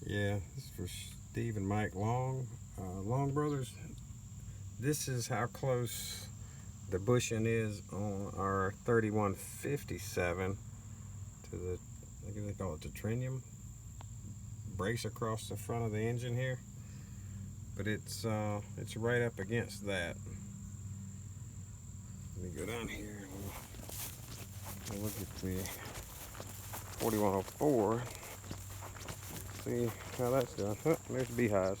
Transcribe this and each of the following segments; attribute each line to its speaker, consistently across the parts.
Speaker 1: Yeah, this is for Steve and Mike Long, Long Brothers. This is how close the bushing is on our 3157 to the, I guess they call it the trinium brace across the front of the engine here. But it's right up against that. Let me go down here and look at the 4104. See how that's done. Oh, there's beehives.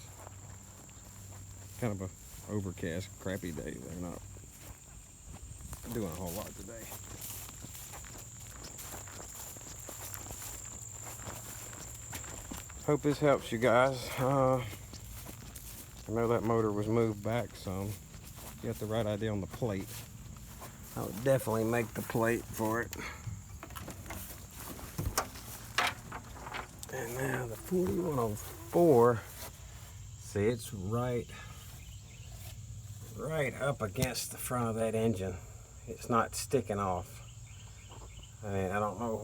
Speaker 1: Kind of a overcast, crappy day. They're not doing a whole lot today. Hope this helps you guys. I know that motor was moved back some. You got the right idea on the plate. I would definitely make the plate for it. And now the 4104, see, it's right up against the front of that engine. It's not sticking off. I mean, I don't know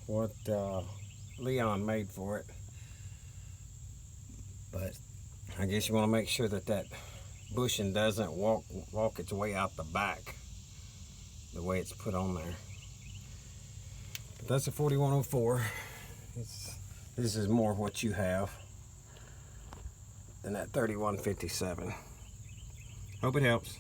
Speaker 1: what Leon made for it, but I guess you want to make sure that that bushing doesn't walk its way out the back the way it's put on there. But that's a 4104. This is more what you have than that 3157. Hope it helps.